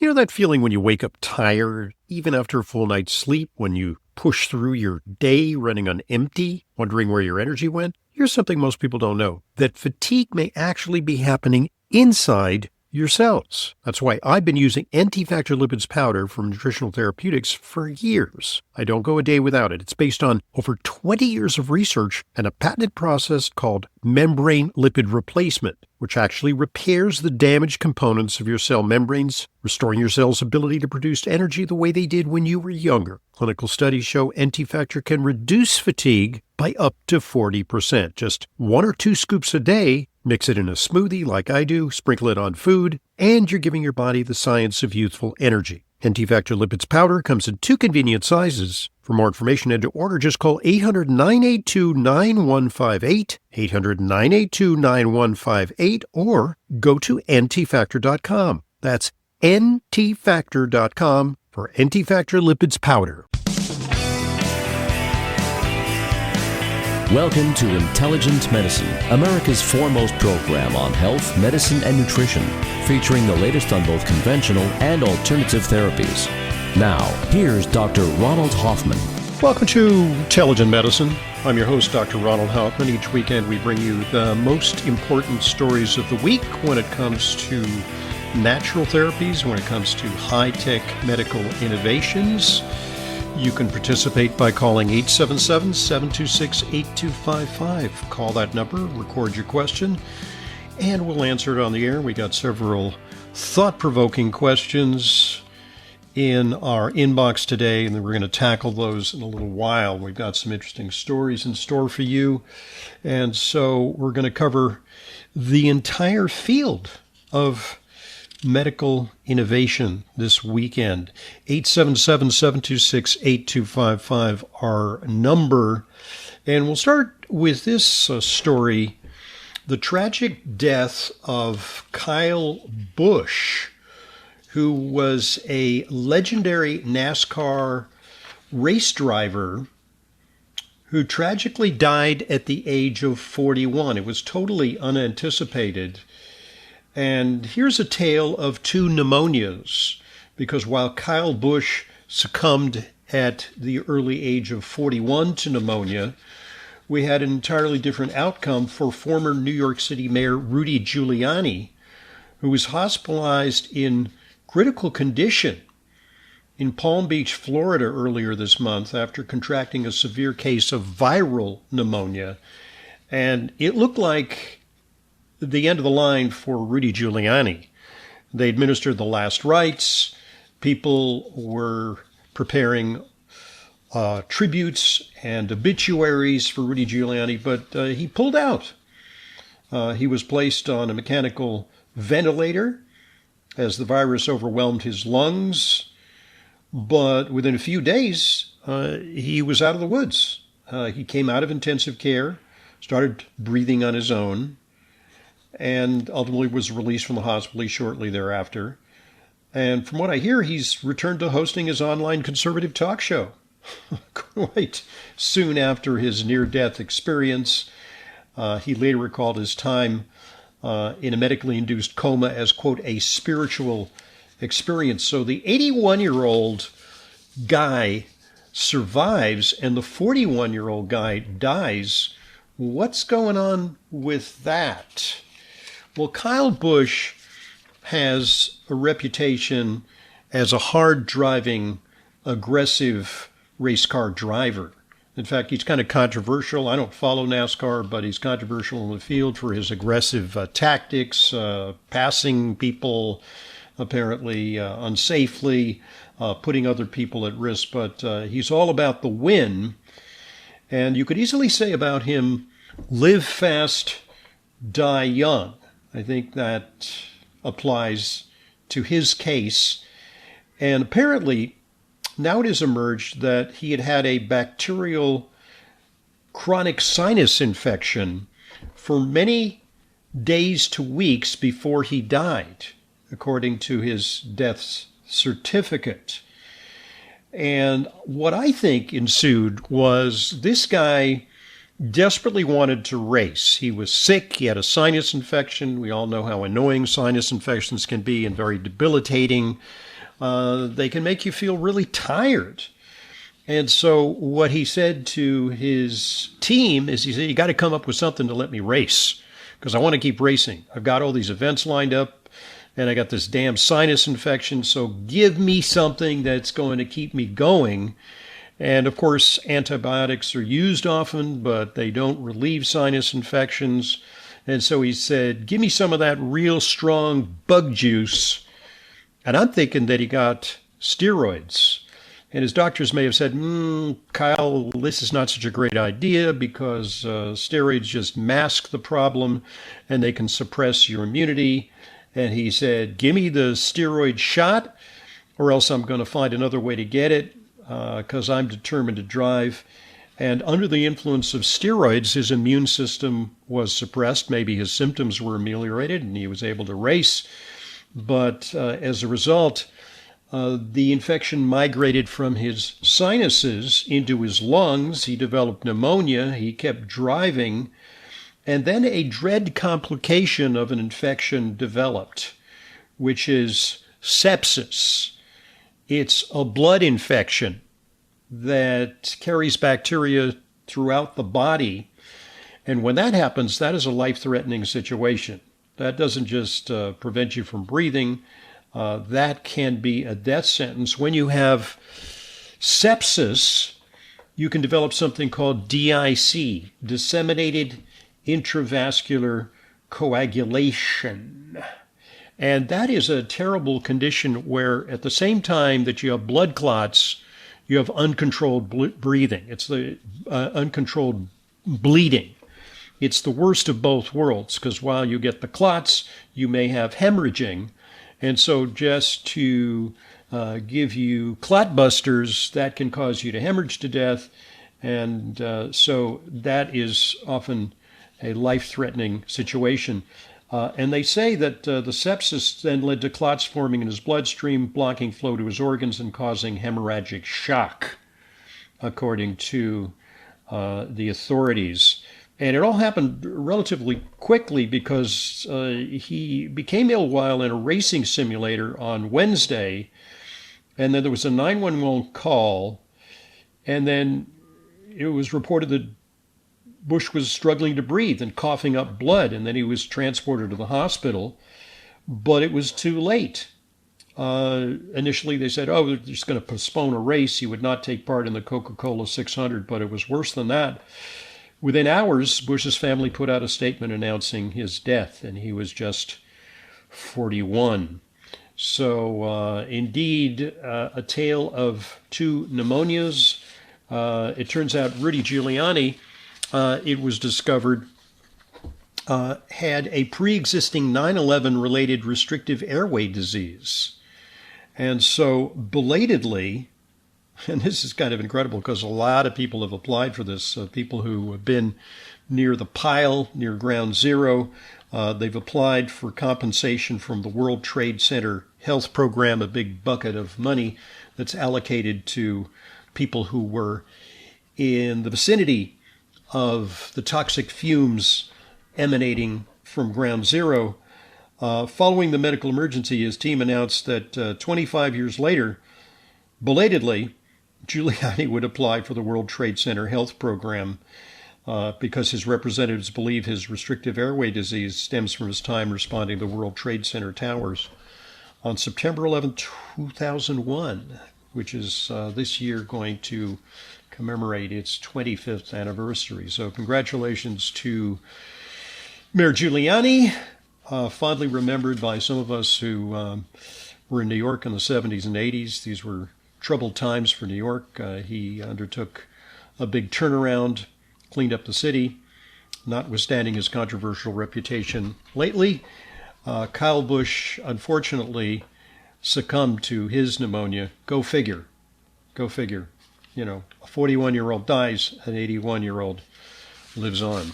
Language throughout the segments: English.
You know that feeling when you wake up tired, even after a full night's sleep, when you push through your day running on empty, wondering where your energy went? Here's something most people don't know, that fatigue may actually be happening inside your cells. That's why I've been using anti-factor lipids powder from Nutritional Therapeutics for years. I don't go a day without it. It's based on over 20 years of research and a patented process called membrane lipid replacement, which actually repairs the damaged components of your cell membranes, restoring your cell's ability to produce energy the way they did when you were younger. Clinical studies show anti-factor can reduce fatigue by up to 40%. Just 1 or 2 scoops a day. Mix it in a smoothie like I do, sprinkle it on food, and you're giving your body the science of youthful energy. Anti-Factor Lipids Powder comes in 2 convenient sizes. For more information and to order, just call 800-982-9158, 800-982-9158, or go to antifactor.com. That's antifactor.com for Anti-Factor Lipids Powder. Welcome to Intelligent Medicine, America's foremost program on health, medicine, and nutrition, featuring the latest on both conventional and alternative therapies. Now, here's Dr. Ronald Hoffman. Welcome to Intelligent Medicine. I'm your host, Dr. Ronald Hoffman. Each weekend we bring you the most important stories of the week when it comes to natural therapies, when it comes to high-tech medical innovations. You can participate by calling 877-726-8255. Call that number, record your question, and we'll answer it on the air. We got several thought-provoking questions in our inbox today, and then we're going to tackle those in a little while. We've got some interesting stories in store for you, and so we're going to cover the entire field of medical innovation this weekend. 877-726-8255, our number. And we'll start with this story, the tragic death of Kyle Busch, who was a legendary NASCAR race driver who tragically died at the age of 41. It was totally unanticipated. And here's a tale of 2 pneumonias, because while Kyle Busch succumbed at the early age of 41 to pneumonia, we had an entirely different outcome for former New York City Mayor Rudy Giuliani, who was hospitalized in critical condition in Palm Beach, Florida earlier this month after contracting a severe case of viral pneumonia. And it looked like the end of the line for Rudy Giuliani. They administered the last rites. People were preparing tributes and obituaries for Rudy Giuliani, but he pulled out. He was placed on a mechanical ventilator as the virus overwhelmed his lungs, but within a few days, he was out of the woods. He came out of intensive care, started breathing on his own, and ultimately was released from the hospital shortly thereafter. And from what I hear, he's returned to hosting his online conservative talk show quite soon after his near-death experience. He later recalled his time in a medically induced coma as, quote, a spiritual experience. So the 81-year-old guy survives and the 41-year-old guy dies. What's going on with that? Well, Kyle Busch has a reputation as a hard-driving, aggressive race car driver. In fact, he's kind of controversial. I don't follow NASCAR, but he's controversial in the field for his aggressive tactics, passing people apparently unsafely, putting other people at risk. But he's all about the win. And you could easily say about him, live fast, die young. I think that applies to his case. And apparently, now it has emerged that he had had a bacterial chronic sinus infection for many days to weeks before he died, according to his death certificate. And what I think ensued was this guy desperately wanted to race. He was sick. He had a sinus infection. We all know how annoying sinus infections can be and very debilitating. they can make you feel really tired. And so what he said to his team is, he said, you got to come up with something to let me race, because I want to keep racing. I've got all these events lined up, and I got this damn sinus infection, so give me something that's going to keep me going. And of course, antibiotics are used often, but they don't relieve sinus infections. And so he said, give me some of that real strong bug juice. And I'm thinking that he got steroids. And his doctors may have said, Kyle, this is not such a great idea, because steroids just mask the problem and they can suppress your immunity. And he said, give me the steroid shot, or else I'm going to find another way to get it, because I'm determined to drive. And under the influence of steroids, his immune system was suppressed. Maybe his symptoms were ameliorated and he was able to race. But as a result, the infection migrated from his sinuses into his lungs. He developed pneumonia. He kept driving. And then a dread complication of an infection developed, which is sepsis. It's a blood infection that carries bacteria throughout the body. And when that happens, that is a life-threatening situation. That doesn't just prevent you from breathing. That can be a death sentence. When you have sepsis, you can develop something called DIC, disseminated intravascular coagulation. And that is a terrible condition where at the same time that you have blood clots, you have uncontrolled breathing. It's the uncontrolled bleeding. It's the worst of both worlds, because while you get the clots, you may have hemorrhaging. And so just to give you clot busters, that can cause you to hemorrhage to death. And so that is often a life-threatening situation. And they say that the sepsis then led to clots forming in his bloodstream, blocking flow to his organs and causing hemorrhagic shock, according to the authorities. And it all happened relatively quickly, because he became ill while in a racing simulator on Wednesday. And then there was a 911 call. And then it was reported that Busch was struggling to breathe and coughing up blood. And then he was transported to the hospital. But it was too late. Initially, they said, they're just going to postpone a race. He would not take part in the Coca-Cola 600. But it was worse than that. Within hours, Busch's family put out a statement announcing his death, and he was just 41. So, indeed, a tale of two pneumonias. It turns out Rudy Giuliani, it was discovered, had a pre-existing 9/11 related restrictive airway disease. And so, belatedly, and this is kind of incredible because a lot of people have applied for this, people who have been near the pile, near Ground Zero. They've applied for compensation from the World Trade Center Health Program, a big bucket of money that's allocated to people who were in the vicinity of the toxic fumes emanating from Ground Zero. Following the medical emergency, his team announced that 25 years later, belatedly, Giuliani would apply for the World Trade Center Health Program because his representatives believe his restrictive airway disease stems from his time responding to the World Trade Center towers on September 11, 2001, which is this year going to commemorate its 25th anniversary. So congratulations to Mayor Giuliani, fondly remembered by some of us who were in New York in the 70s and 80s. These were troubled times for New York. He undertook a big turnaround, cleaned up the city, notwithstanding his controversial reputation lately. Kyle Busch, unfortunately, succumbed to his pneumonia. Go figure. Go figure. You know, a 41-year-old dies, an 81-year-old lives on.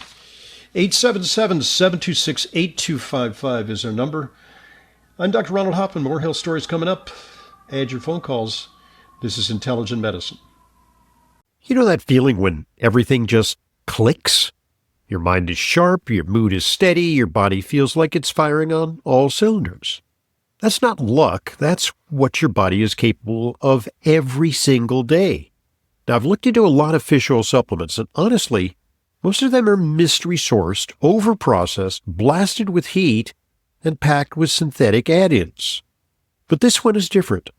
877-726-8255 is our number. I'm Dr. Ronald Hoffman. More health stories coming up. Add your phone calls. This is Intelligent Medicine. You know that feeling when everything just clicks? Your mind is sharp, your mood is steady, your body feels like it's firing on all cylinders. That's not luck. That's what your body is capable of every single day. Now, I've looked into a lot of fish oil supplements, and honestly, most of them are mystery sourced, overprocessed, blasted with heat, and packed with synthetic add-ins. But this one is different.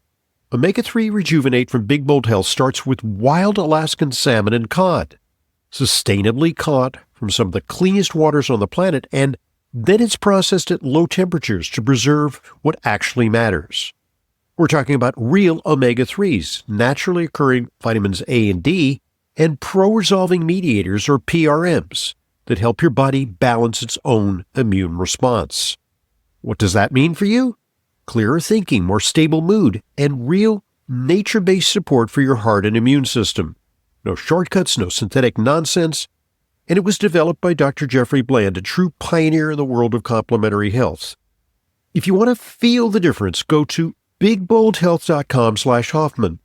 Omega-3 Rejuvenate from Big Bold Health starts with wild Alaskan salmon and cod, sustainably caught from some of the cleanest waters on the planet, and then it's processed at low temperatures to preserve what actually matters. We're talking about real omega-3s, naturally occurring vitamins A and D, and pro-resolving mediators, or PRMs, that help your body balance its own immune response. What does that mean for you? Clearer thinking, more stable mood, and real nature-based support for your heart and immune system. No shortcuts, no synthetic nonsense. And it was developed by Dr. Jeffrey Bland, a true pioneer in the world of complementary health. If you want to feel the difference, go to bigboldhealth.com/Hoffman.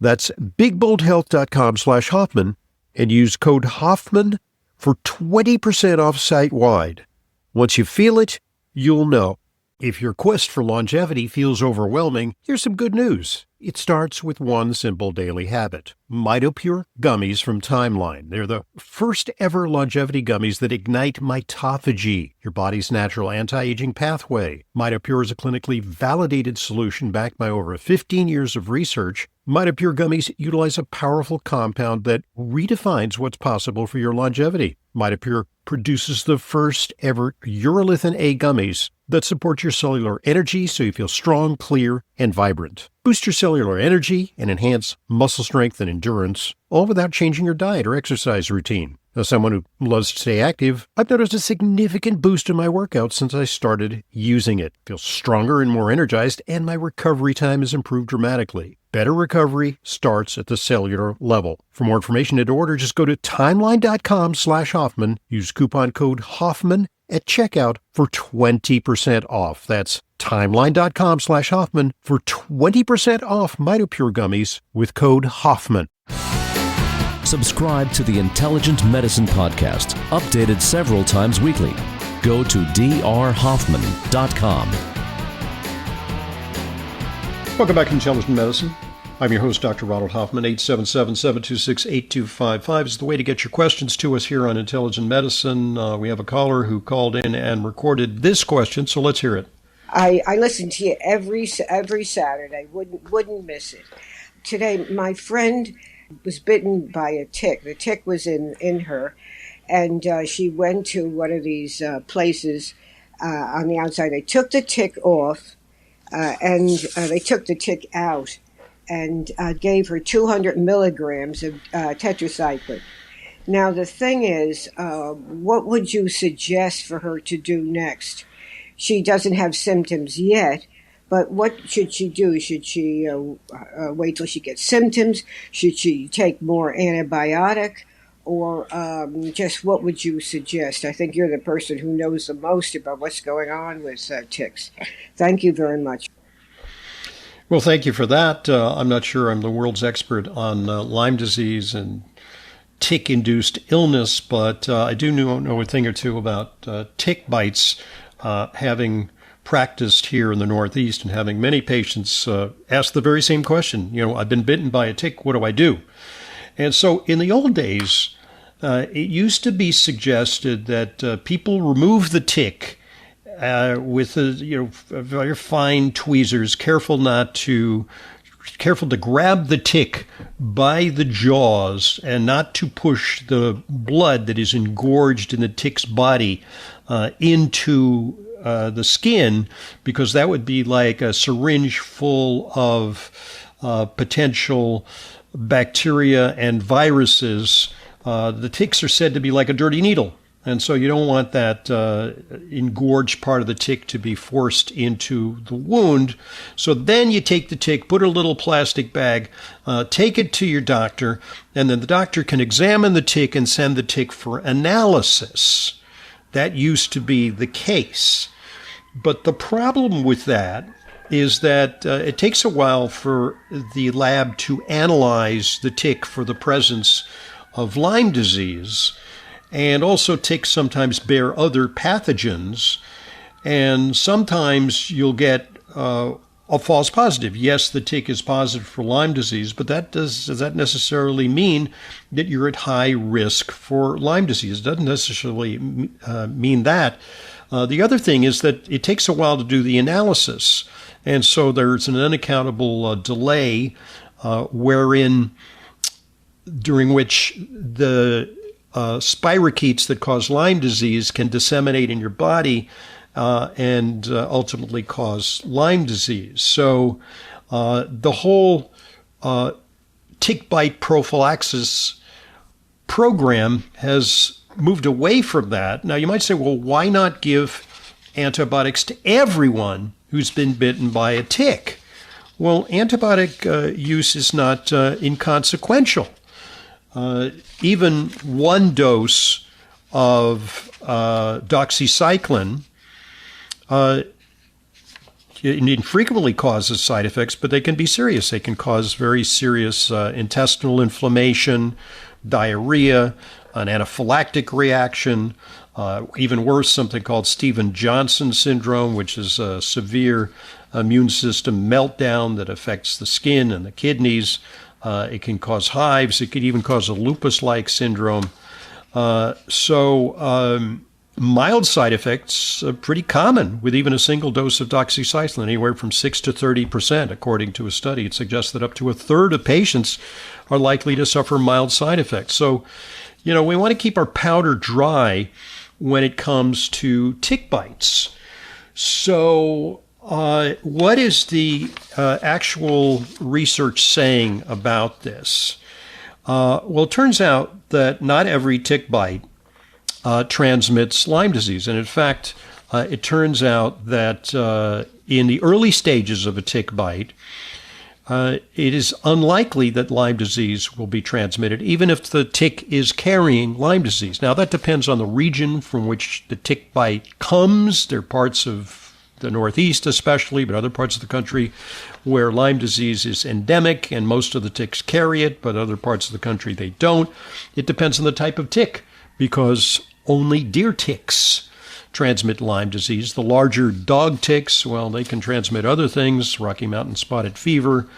That's bigboldhealth.com/Hoffman and use code Hoffman for 20% off site-wide. Once you feel it, you'll know. If your quest for longevity feels overwhelming, here's some good news. It starts with one simple daily habit. MitoPure gummies from Timeline. They're the first ever longevity gummies that ignite mitophagy, your body's natural anti-aging pathway. MitoPure is a clinically validated solution backed by over 15 years of research. MitoPure gummies utilize a powerful compound that redefines what's possible for your longevity. MitoPure produces the first ever urolithin A gummies that support your cellular energy so you feel strong, clear, and vibrant. Boost your cellular energy and enhance muscle strength and endurance, all without changing your diet or exercise routine. As someone who loves to stay active, I've noticed a significant boost in my workouts since I started using it. I feel stronger and more energized, and my recovery time has improved dramatically. Better recovery starts at the cellular level. For more information and to order, just go to timeline.com/Hoffman. Use coupon code Hoffman at checkout for 20% off. That's timeline.com/Hoffman for 20% off MitoPure gummies with code Hoffman. Subscribe to the Intelligent Medicine Podcast, updated several times weekly. Go to drhoffman.com. Welcome back to Intelligent Medicine. I'm your host, Dr. Ronald Hoffman. 877-726-8255 is the way to get your questions to us here on Intelligent Medicine. We have a caller who called in and recorded this question, so let's hear it. I listen to you every Saturday. Wouldn't miss it. Today, my friend was bitten by a tick. The tick was in her, and she went to one of these places on the outside. They took the tick off, and they took the tick out, and gave her 200 milligrams of tetracycline. Now, the thing is, what would you suggest for her to do next? She doesn't have symptoms yet, but what should she do? Should she wait till she gets symptoms? Should she take more antibiotic? Or just what would you suggest? I think you're the person who knows the most about what's going on with ticks. Thank you very much. Well, thank you for that. I'm not sure I'm the world's expert on Lyme disease and tick-induced illness, but I do know a thing or two about tick bites, having practiced here in the Northeast and having many patients ask the very same question. I've been bitten by a tick. What do I do? And so in the old days, it used to be suggested that people remove the tick with very fine tweezers, careful to grab the tick by the jaws and not to push the blood that is engorged in the tick's body into the skin, because that would be like a syringe full of potential bacteria and viruses. The ticks are said to be like a dirty needle. And so you don't want that engorged part of the tick to be forced into the wound. So then you take the tick, put a little plastic bag, take it to your doctor, and then the doctor can examine the tick and send the tick for analysis. That used to be the case. But the problem with that is that it takes a while for the lab to analyze the tick for the presence of Lyme disease. And also ticks sometimes bear other pathogens. And sometimes you'll get a false positive. Yes, the tick is positive for Lyme disease, but does that necessarily mean that you're at high risk for Lyme disease? It doesn't necessarily mean that. The other thing is that it takes a while to do the analysis, and so there's an unaccountable delay during which the spirochetes that cause Lyme disease can disseminate in your body and ultimately cause Lyme disease. So the whole tick bite prophylaxis program has moved away from that. Now, you might say, well, why not give antibiotics to everyone who's been bitten by a tick? Well, antibiotic use is not inconsequential. Even one dose of doxycycline it infrequently causes side effects, but they can be serious. They can cause very serious intestinal inflammation, diarrhea, an anaphylactic reaction, even worse, something called Stevens-Johnson syndrome, which is a severe immune system meltdown that affects the skin and the kidneys. It can cause hives. It could even cause a lupus-like syndrome. Mild side effects are pretty common with even a single dose of doxycycline, anywhere from 6 to 30%. According to a study, it suggests that up to a third of patients are likely to suffer mild side effects. So, we want to keep our powder dry when it comes to tick bites. So, what is the actual research saying about this? Well, it turns out that not every tick bite transmits Lyme disease. And in fact, it turns out that in the early stages of a tick bite, it is unlikely that Lyme disease will be transmitted, even if the tick is carrying Lyme disease. Now, that depends on the region from which the tick bite comes. There are parts of the Northeast especially, but other parts of the country where Lyme disease is endemic and most of the ticks carry it, but other parts of the country they don't. It depends on the type of tick, because only deer ticks transmit Lyme disease. The larger dog ticks, well, they can transmit other things, Rocky Mountain spotted fever,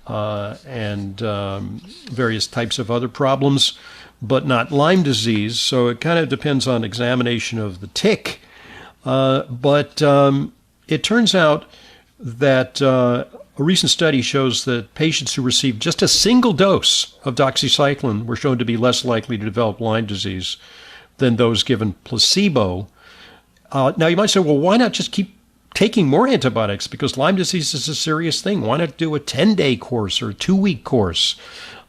and various types of other problems, but not Lyme disease. So it kind of depends on examination of the tick. But it turns out that a recent study shows that patients who received just a single dose of doxycycline were shown to be less likely to develop Lyme disease than those given placebo. Now, you might say, well, why not just keep taking more antibiotics? Because Lyme disease is a serious thing. Why not do a 10-day course or a 2-week course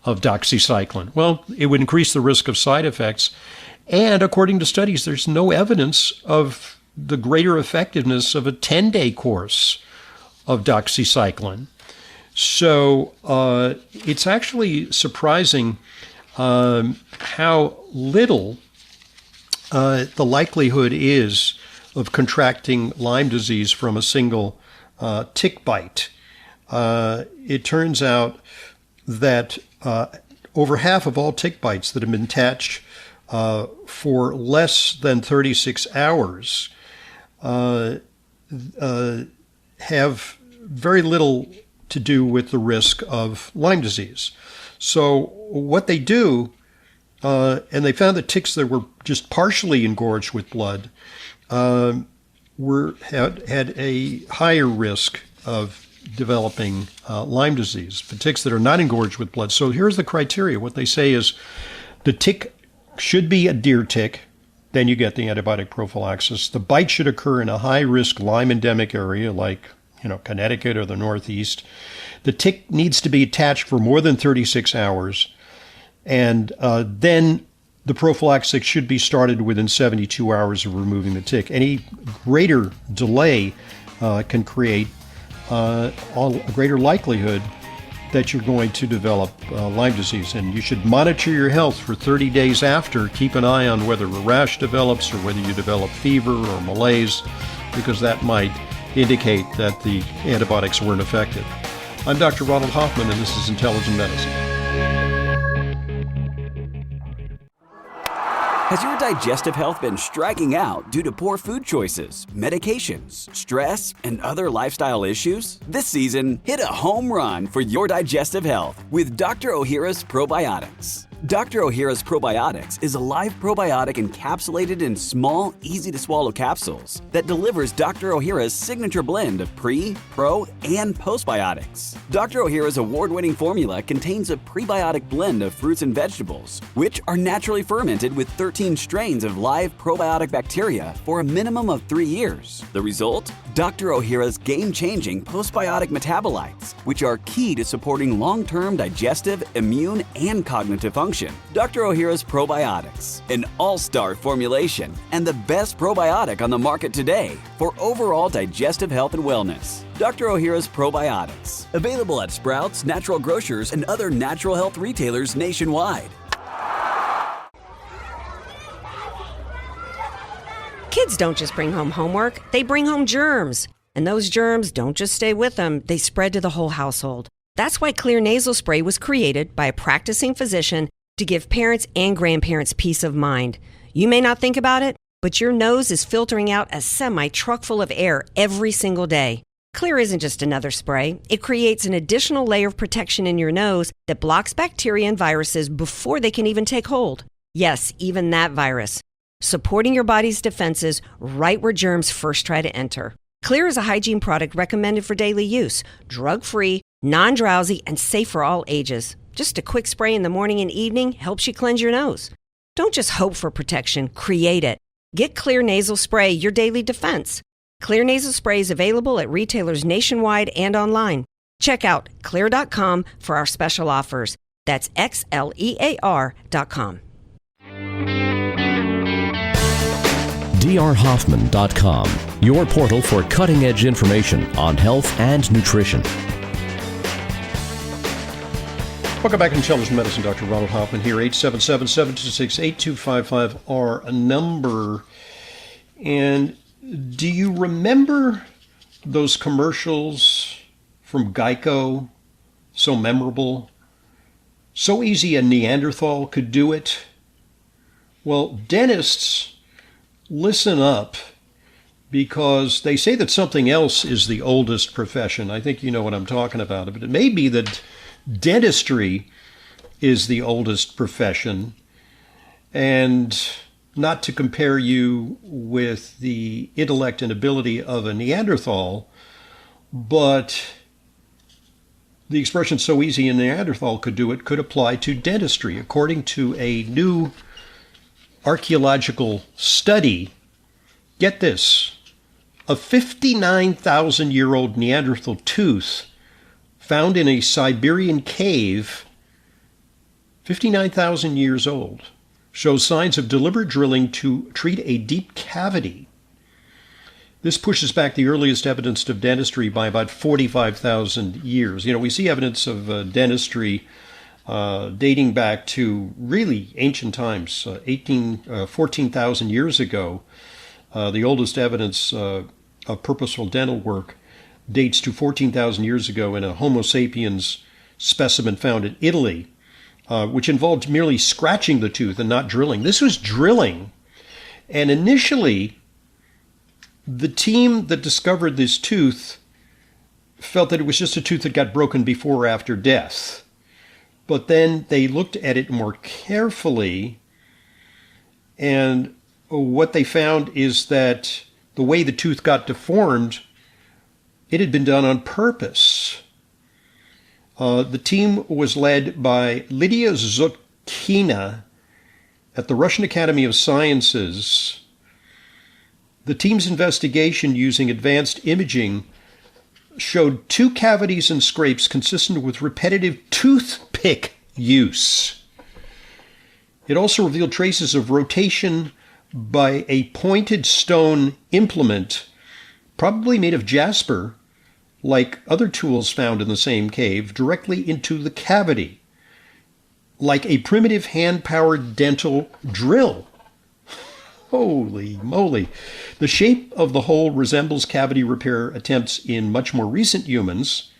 of doxycycline? Well, it would increase the risk of side effects. And according to studies, there's no evidence of the greater effectiveness of a 10-day course of doxycycline. So it's actually surprising how little the likelihood is of contracting Lyme disease from a single tick bite. It turns out that over half of all tick bites that have been attached for less than 36 hours have very little to do with the risk of Lyme disease. So what they do, and they found that ticks that were just partially engorged with blood had a higher risk of developing Lyme disease, but ticks that are not engorged with blood. So here's the criteria. What they say is the tick should be a deer tick, then you get the antibiotic prophylaxis. The bite should occur in a high-risk Lyme endemic area like Connecticut or the Northeast. The tick needs to be attached for more than 36 hours. And then the prophylaxis should be started within 72 hours of removing the tick. Any greater delay can create a greater likelihood that you're going to develop Lyme disease. And you should monitor your health for 30 days after. Keep an eye on whether a rash develops or whether you develop fever or malaise, because that might indicate that the antibiotics weren't effective. I'm Dr. Ronald Hoffman, and this is Intelligent Medicine. Has your digestive health been striking out due to poor food choices, medications, stress, and other lifestyle issues? This season, hit a home run for your digestive health with Dr. Ohhira's Probiotics. Dr. Ohhira's Probiotics is a live probiotic encapsulated in small, easy-to-swallow capsules that delivers Dr. Ohhira's signature blend of pre, pro, and postbiotics. Dr. Ohhira's award-winning formula contains a prebiotic blend of fruits and vegetables, which are naturally fermented with 13 strains of live probiotic bacteria for a minimum of 3 years. The result? Dr. Ohhira's game-changing postbiotic metabolites, which are key to supporting long-term digestive, immune, and cognitive function. Dr. Ohhira's Probiotics, an all-star formulation and the best probiotic on the market today for overall digestive health and wellness. Dr. Ohhira's Probiotics, available at Sprouts, Natural Grocers, and other natural health retailers nationwide. Kids don't just bring home homework, they bring home germs. And those germs don't just stay with them, they spread to the whole household. That's why Clear Nasal Spray was created by a practicing physician to give parents and grandparents peace of mind. You may not think about it, but your nose is filtering out a semi-truck full of air every single day. Clear isn't just another spray. It creates an additional layer of protection in your nose that blocks bacteria and viruses before they can even take hold. Yes, even that virus. Supporting your body's defenses right where germs first try to enter. Clear is a hygiene product recommended for daily use, drug-free, non-drowsy, and safe for all ages. Just a quick spray in the morning and evening helps you cleanse your nose. Don't just hope for protection, create it. Get Clear Nasal Spray, your daily defense. Clear Nasal Spray is available at retailers nationwide and online. Check out Xlear.com for our special offers. That's Xlear.com. drhoffman.com, your portal for cutting-edge information on health and nutrition. Welcome back to Intelligent Medicine. Dr. Ronald Hoffman here. 877-726-8255 are a number. And do you remember those commercials from Geico? So memorable. So easy a Neanderthal could do it. Well, dentists, listen up, because they say that something else is the oldest profession. I think you know what I'm talking about. But it may be that dentistry is the oldest profession, and not to compare you with the intellect and ability of a Neanderthal, but the expression "so easy a Neanderthal could do it" could apply to dentistry. According to a new archaeological study, get this, a 59,000-year-old Neanderthal tooth found in a Siberian cave, 59,000 years old, shows signs of deliberate drilling to treat a deep cavity. This pushes back the earliest evidence of dentistry by about 45,000 years. You know, we see evidence of dentistry dating back to really ancient times, 14,000 years ago. The oldest evidence of purposeful dental work dates to 14,000 years ago in a Homo sapiens specimen found in Italy, which involved merely scratching the tooth and not drilling. This was drilling. And initially, the team that discovered this tooth felt that it was just a tooth that got broken before or after death. But then they looked at it more carefully, and what they found is that the way the tooth got deformed, it had been done on purpose. The team was led by Lydia Zotkina at the Russian Academy of Sciences. The team's investigation using advanced imaging showed 2 cavities and scrapes consistent with repetitive toothpick use. It also revealed traces of rotation by a pointed stone implement, probably made of jasper, like other tools found in the same cave, directly into the cavity, like a primitive hand-powered dental drill. Holy moly. The shape of the hole resembles cavity repair attempts in much more recent humans,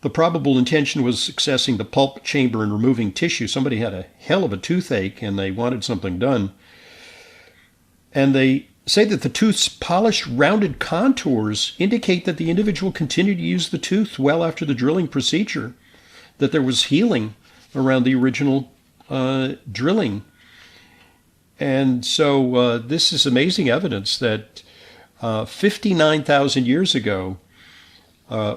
The probable intention was accessing the pulp chamber and removing tissue. Somebody had a hell of a toothache and they wanted something done. And they say that the tooth's polished, rounded contours indicate that the individual continued to use the tooth well after the drilling procedure, that there was healing around the original drilling. And so this is amazing evidence that 59,000 years ago,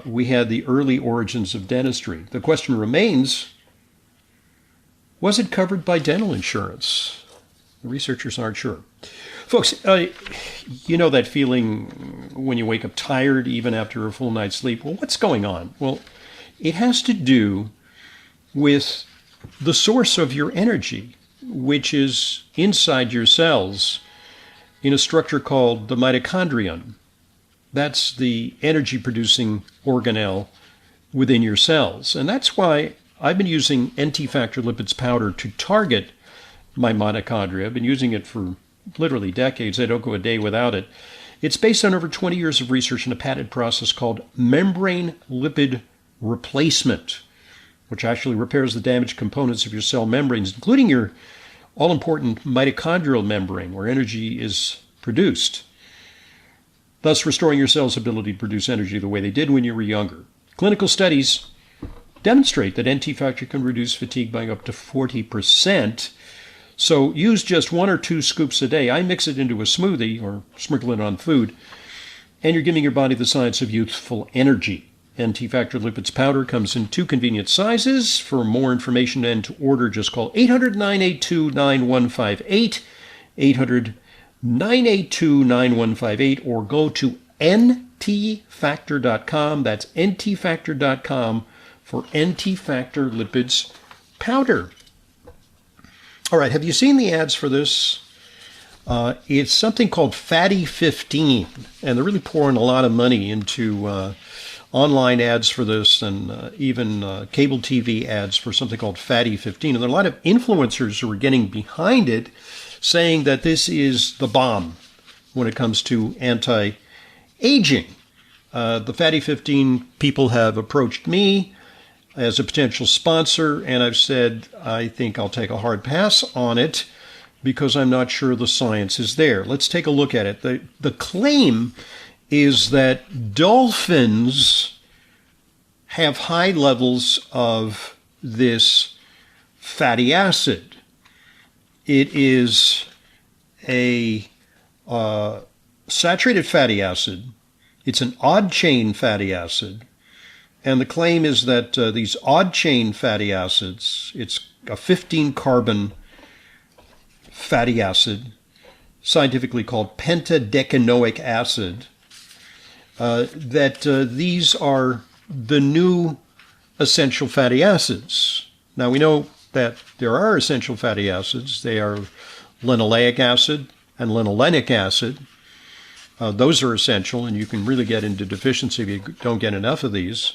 we had the early origins of dentistry. The question remains, was it covered by dental insurance? The researchers aren't sure. Folks, you know that feeling when you wake up tired even after a full night's sleep? Well, what's going on? Well, it has to do with the source of your energy, which is inside your cells in a structure called the mitochondrion. That's the energy-producing organelle within your cells. And that's why I've been using NT-factor lipids powder to target my mitochondria. I've been using it for literally decades. I don't go a day without it. It's based on over 20 years of research in a patented process called membrane lipid replacement, which actually repairs the damaged components of your cell membranes, including your all-important mitochondrial membrane, where energy is produced, thus restoring your cell's ability to produce energy the way they did when you were younger. Clinical studies demonstrate that NT-factor can reduce fatigue by up to 40%. So use just 1 or 2 scoops a day. I mix it into a smoothie or sprinkle it on food, and you're giving your body the science of youthful energy. NT-factor lipids powder comes in 2 convenient sizes. For more information and to order, just call 800-982-9158, 800-982-9158, or go to ntfactor.com. That's ntfactor.com for NT-factor lipids powder. All right, have you seen the ads for this? It's something called Fatty 15, and they're really pouring a lot of money into online ads for this, and even cable TV ads for something called Fatty 15. And there are a lot of influencers who are getting behind it, saying that this is the bomb when it comes to anti-aging. The Fatty 15 people have approached me as a potential sponsor, and I've said I think I'll take a hard pass on it because I'm not sure the science is there. Let's take a look at it. The claim is that dolphins have high levels of this fatty acid. It is a saturated fatty acid. It's an odd chain fatty acid. And the claim is that these odd chain fatty acids, it's a 15-carbon fatty acid, scientifically called pentadecanoic acid, that these are the new essential fatty acids. Now, we know that there are essential fatty acids. They are linoleic acid and linolenic acid. Those are essential, and you can really get into deficiency if you don't get enough of these.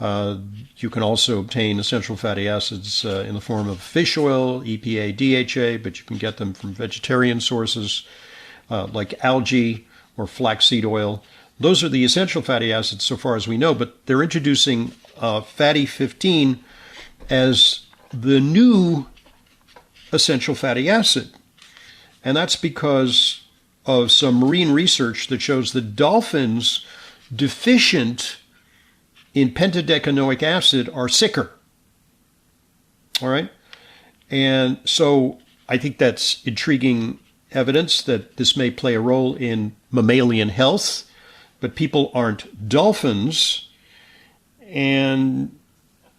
You can also obtain essential fatty acids in the form of fish oil, EPA, DHA, but you can get them from vegetarian sources like algae or flaxseed oil. Those are the essential fatty acids so far as we know, but they're introducing fatty 15 as the new essential fatty acid. And that's because of some marine research that shows that dolphins deficient in pentadecanoic acid are sicker. All right? And so I think that's intriguing evidence that this may play a role in mammalian health, but people aren't dolphins. And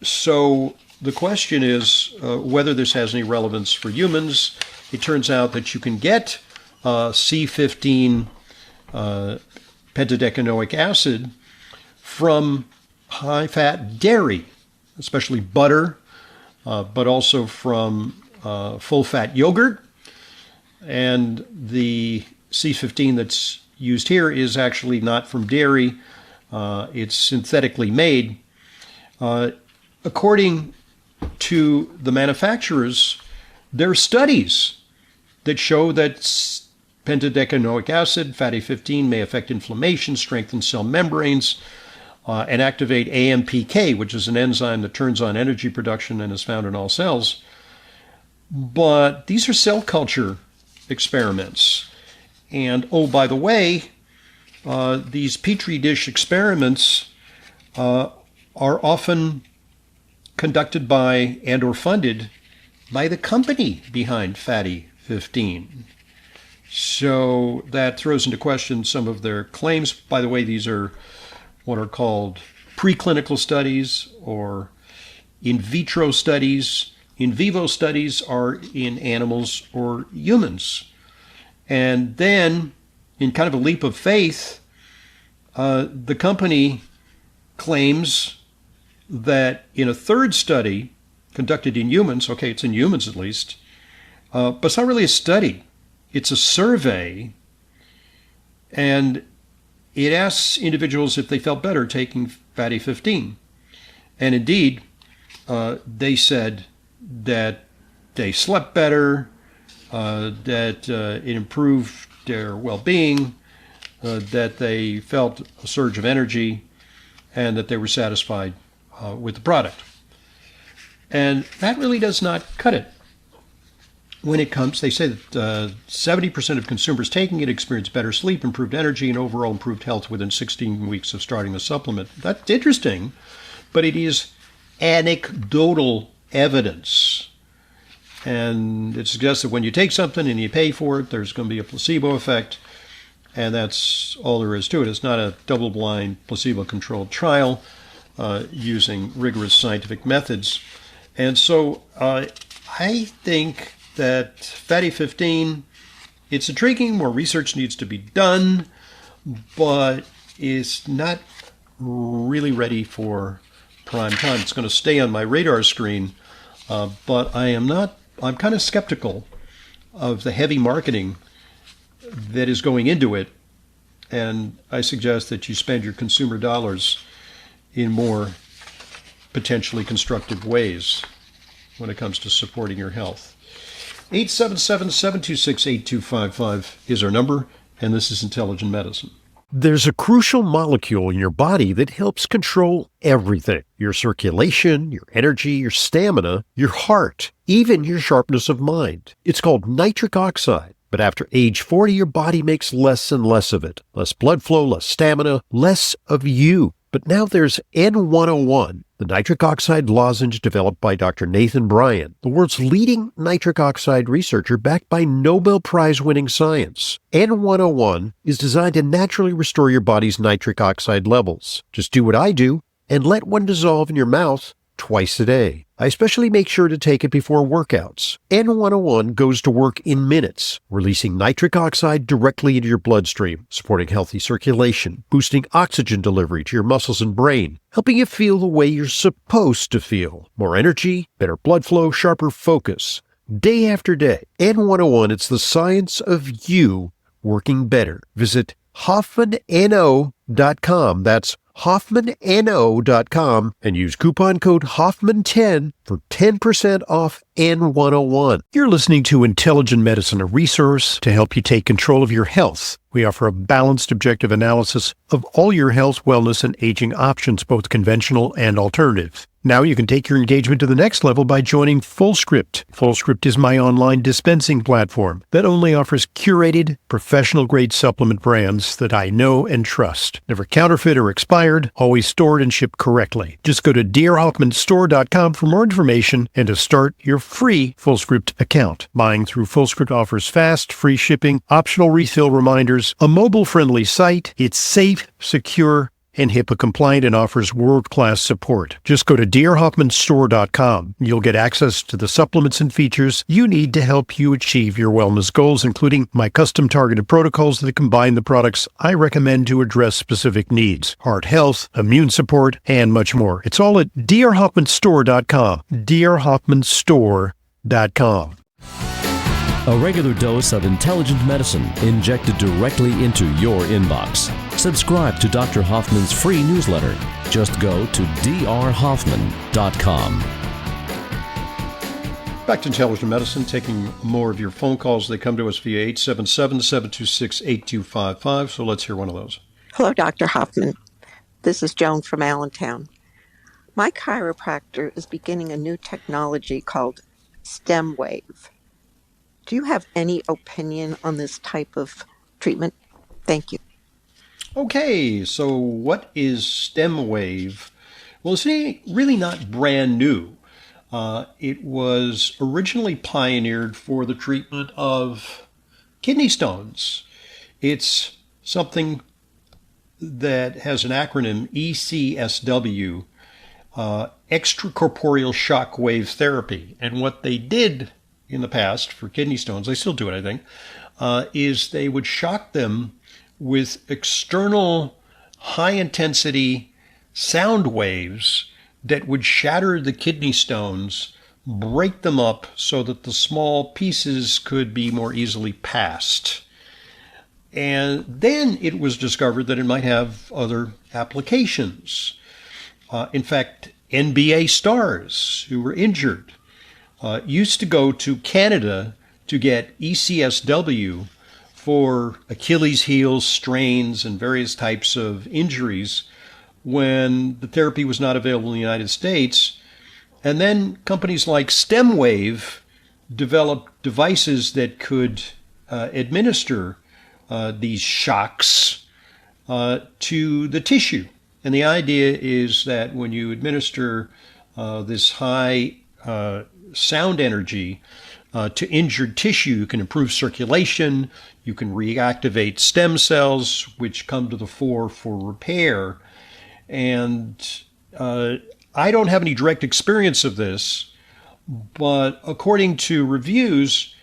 so the question is whether this has any relevance for humans. It turns out that you can get C15 pentadecanoic acid from high-fat dairy, especially butter, but also from full-fat yogurt. And the C15 that's used here is actually not from dairy. It's synthetically made. According to the manufacturers, there are studies that show that pentadecanoic acid, fatty 15, may affect inflammation, strengthen cell membranes, and activate AMPK, which is an enzyme that turns on energy production and is found in all cells. But these are cell culture experiments. And, oh, by the way, these Petri dish experiments are often conducted by and or funded by the company behind Fatty 15. So that throws into question some of their claims. By the way, these are what are called preclinical studies or in vitro studies. In vivo studies are in animals or humans. And then, in kind of a leap of faith, the company claims that in a third study conducted in humans, okay, it's in humans at least, but it's not really a study. It's a survey, and it asks individuals if they felt better taking Fatty 15. And indeed, they said that they slept better, that it improved their well-being, that they felt a surge of energy, and that they were satisfied with the product. And that really does not cut it. When it comes, they say that 70% of consumers taking it experience better sleep, improved energy, and overall improved health within 16 weeks of starting the supplement. That's interesting, but it is anecdotal evidence. And it suggests that when you take something and you pay for it, there's going to be a placebo effect, and that's all there is to it. It's not a double-blind, placebo-controlled trial using rigorous scientific methods. And so I think that Fatty 15, it's intriguing, more research needs to be done, but it's not really ready for prime time. It's going to stay on my radar screen, but I'm kind of skeptical of the heavy marketing that is going into it, and I suggest that you spend your consumer dollars in more potentially constructive ways when it comes to supporting your health. 877-726-8255 is our number, and this is Intelligent Medicine. There's a crucial molecule in your body that helps control everything. Your circulation, your energy, your stamina, your heart, even your sharpness of mind. It's called nitric oxide. But after age 40, your body makes less and less of it. Less blood flow, less stamina, less of you. But now there's N101, the nitric oxide lozenge developed by Dr. Nathan Bryan, the world's leading nitric oxide researcher backed by Nobel Prize-winning science. N101 is designed to naturally restore your body's nitric oxide levels. Just do what I do and let one dissolve in your mouth twice a day. I especially make sure to take it before workouts. N101 goes to work in minutes, releasing nitric oxide directly into your bloodstream, supporting healthy circulation, boosting oxygen delivery to your muscles and brain, helping you feel the way you're supposed to feel. More energy, better blood flow, sharper focus. Day after day. N101, it's the science of you working better. Visit HoffmanNO.com. That's HoffmanNO.com and use coupon code Hoffman10 for 10% off N101. You're listening to Intelligent Medicine, a resource to help you take control of your health. We offer a balanced, objective analysis of all your health, wellness, and aging options, both conventional and alternative. Now you can take your engagement to the next level by joining FullScript. FullScript is my online dispensing platform that only offers curated, professional-grade supplement brands that I know and trust. Never counterfeit or expired, always stored and shipped correctly. Just go to drhoffmanstore.com for more information and to start your free FullScript account. Buying through FullScript offers fast, free shipping, optional refill reminders, a mobile-friendly site. It's safe, secure, and HIPAA compliant and offers world-class support. Just go to drhoffmanstore.com. You'll get access to the supplements and features you need to help you achieve your wellness goals, including my custom targeted protocols that combine the products I recommend to address specific needs, heart health, immune support, and much more. It's all at drhoffmanstore.com. drhoffmanstore.com. A regular dose of intelligent medicine injected directly into your inbox. Subscribe to Dr. Hoffman's free newsletter. Just go to drhoffman.com. Back to Intelligent Medicine, taking more of your phone calls. They come to us via 877-726-8255. So let's hear one of those. Hello, Dr. Hoffman. This is Joan from Allentown. My chiropractor is beginning a new technology called stem wave. Do you have any opinion on this type of treatment? Thank you. Okay, so what is stem wave? Well, it's really not brand new. It was originally pioneered for the treatment of kidney stones. It's something that has an acronym ECSW, extracorporeal shock wave therapy. And what they did in the past for kidney stones, they still do it, I think, is they would shock them with external high-intensity sound waves that would shatter the kidney stones, break them up so that the small pieces could be more easily passed. And then it was discovered that it might have other applications. In fact, NBA stars who were injured used to go to Canada to get ECSW for Achilles heels, strains, and various types of injuries when the therapy was not available in the United States. And then companies like StemWave developed devices that could administer these shocks to the tissue. And the idea is that when you administer this high sound energy to injured tissue, you can improve circulation, you can reactivate stem cells, which come to the fore for repair. And I don't have any direct experience of this, but according to reviews,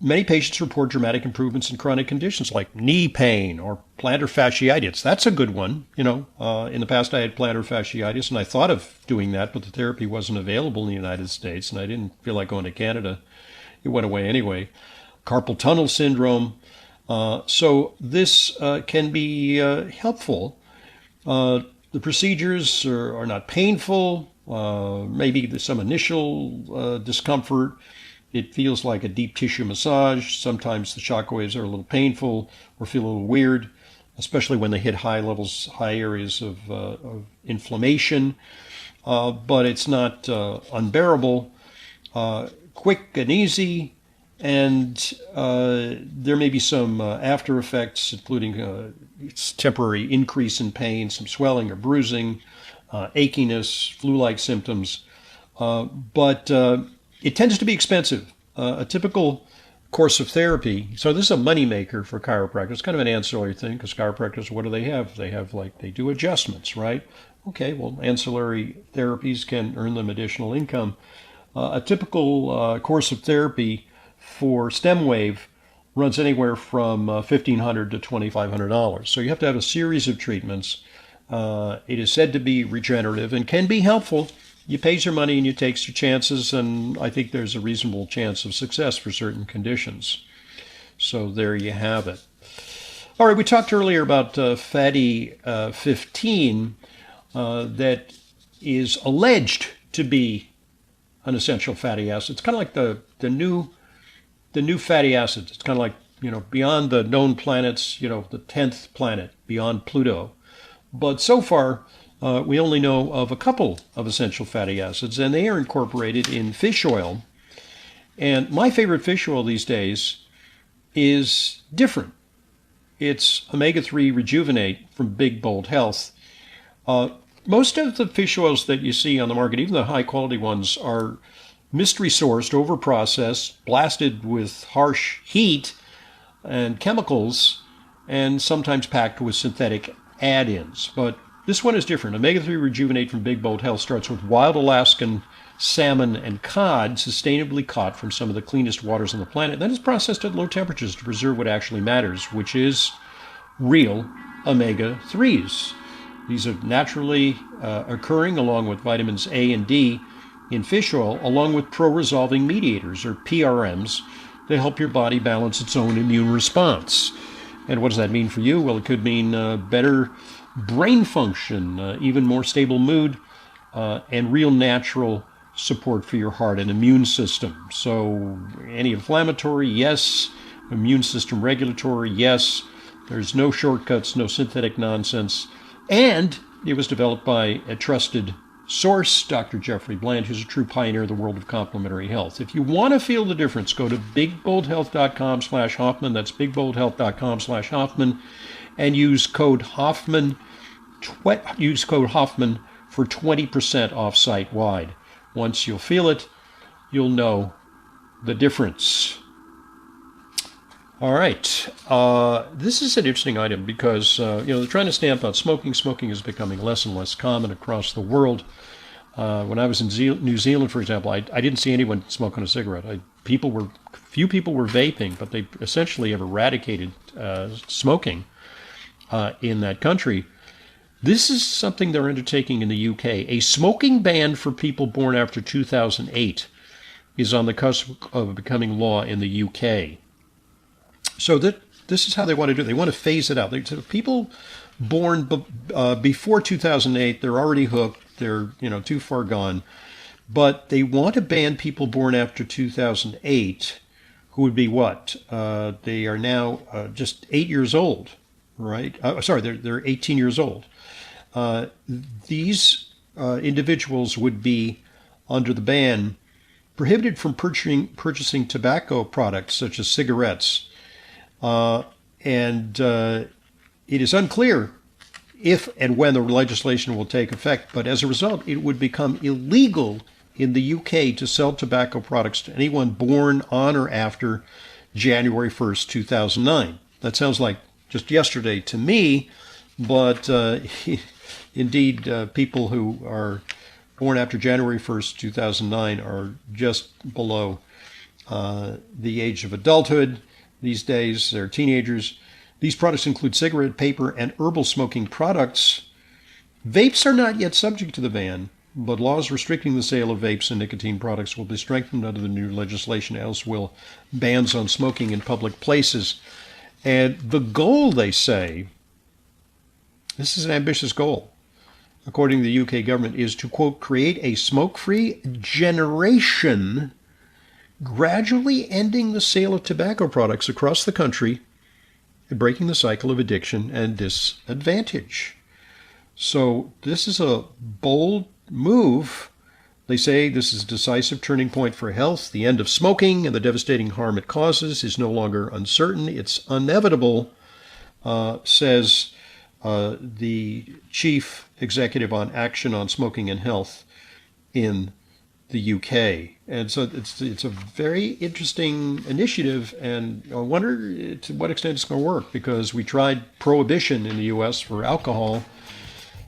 many patients report dramatic improvements in chronic conditions like knee pain or plantar fasciitis. That's a good one. In the past I had plantar fasciitis and I thought of doing that, but the therapy wasn't available in the United States and I didn't feel like going to Canada. It went away anyway. Carpal tunnel syndrome. So this can be helpful. The procedures are not painful. Maybe there's some initial discomfort. It feels like a deep tissue massage. Sometimes the shock waves are a little painful or feel a little weird, especially when they hit high areas of inflammation. But it's not unbearable, quick and easy, and there may be some after effects, including temporary increase in pain, some swelling or bruising, achiness, flu-like symptoms. But it tends to be expensive. A typical course of therapy, so this is a moneymaker for chiropractors. It's kind of an ancillary thing because chiropractors, what do? They do adjustments, right? Okay, well, ancillary therapies can earn them additional income. A typical course of therapy for stem wave runs anywhere from $1,500 to $2,500. So you have to have a series of treatments. It is said to be regenerative and can be helpful. You pay your money and you take your chances, and I think there's a reasonable chance of success for certain conditions. So there you have it. All right, we talked earlier about fatty 15 that is alleged to be an essential fatty acid. It's kind of like the new fatty acids. It's kind of like, beyond the known planets, the 10th planet, beyond Pluto. But so far, we only know of a couple of essential fatty acids, and they are incorporated in fish oil. And my favorite fish oil these days is different. It's omega-3 Rejuvenate from Big Bold Health. Most of the fish oils that you see on the market, even the high-quality ones, are mystery sourced, overprocessed, blasted with harsh heat and chemicals, and sometimes packed with synthetic add-ins. But this one is different. Omega-3 Rejuvenate from Big Bold Health starts with wild Alaskan salmon and cod, sustainably caught from some of the cleanest waters on the planet. Then it's processed at low temperatures to preserve what actually matters, which is real omega-3s. These are naturally occurring along with vitamins A and D in fish oil, along with pro-resolving mediators, or PRMs, that help your body balance its own immune response. And what does that mean for you? Well, it could mean better brain function, even more stable mood, and real natural support for your heart and immune system. So anti-inflammatory, yes. Immune system regulatory, yes. There's no shortcuts, no synthetic nonsense. And it was developed by a trusted source, Dr. Jeffrey Bland, who's a true pioneer of the world of complementary health. If you want to feel the difference, go to bigboldhealth.com/Hoffman. That's bigboldhealth.com/Hoffman, and use code Hoffman. Use code Hoffman for 20% off site-wide. Once you'll feel it, you'll know the difference. All right. This is an interesting item because, they're trying to stamp out smoking. Smoking is becoming less and less common across the world. When I was in New Zealand, for example, I didn't see anyone smoking a cigarette. Few people were vaping, but they essentially have eradicated smoking in that country. This is something they're undertaking in the UK. A smoking ban for people born after 2008 is on the cusp of becoming law in the UK. So this is how they want to do it. They want to phase it out. So people born before 2008, they're already hooked. They're too far gone. But they want to ban people born after 2008, who would be what? They are now just 8 years old, right? They're 18 years old. These individuals would be under the ban, prohibited from purchasing tobacco products such as cigarettes. And it is unclear if and when the legislation will take effect, but as a result, it would become illegal in the UK to sell tobacco products to anyone born on or after January 1st, 2009. That sounds like just yesterday to me, but indeed, people who are born after January 1st, 2009 are just below the age of adulthood. These days, they're teenagers. These products include cigarette, paper, and herbal smoking products. Vapes are not yet subject to the ban, but laws restricting the sale of vapes and nicotine products will be strengthened under the new legislation, as will bans on smoking in public places. And the goal, they say, this is an ambitious goal, according to the UK government, is to, quote, create a smoke-free generation, gradually ending the sale of tobacco products across the country and breaking the cycle of addiction and disadvantage. So this is a bold move. They say this is a decisive turning point for health. The end of smoking and the devastating harm it causes is no longer uncertain. It's inevitable, says the chief executive on action on smoking and health in the UK. And so it's a very interesting initiative, and I wonder to what extent it's going to work, because we tried prohibition in the US for alcohol.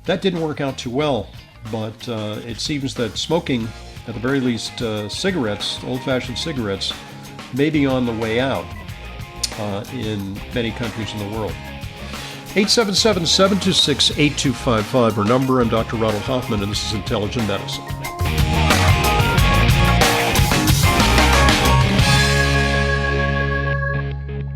That didn't work out too well, but it seems that smoking, at the very least cigarettes, old-fashioned cigarettes, may be on the way out in many countries in the world. 877-726-8255, our number. I'm Dr. Ronald Hoffman, and this is Intelligent Medicine.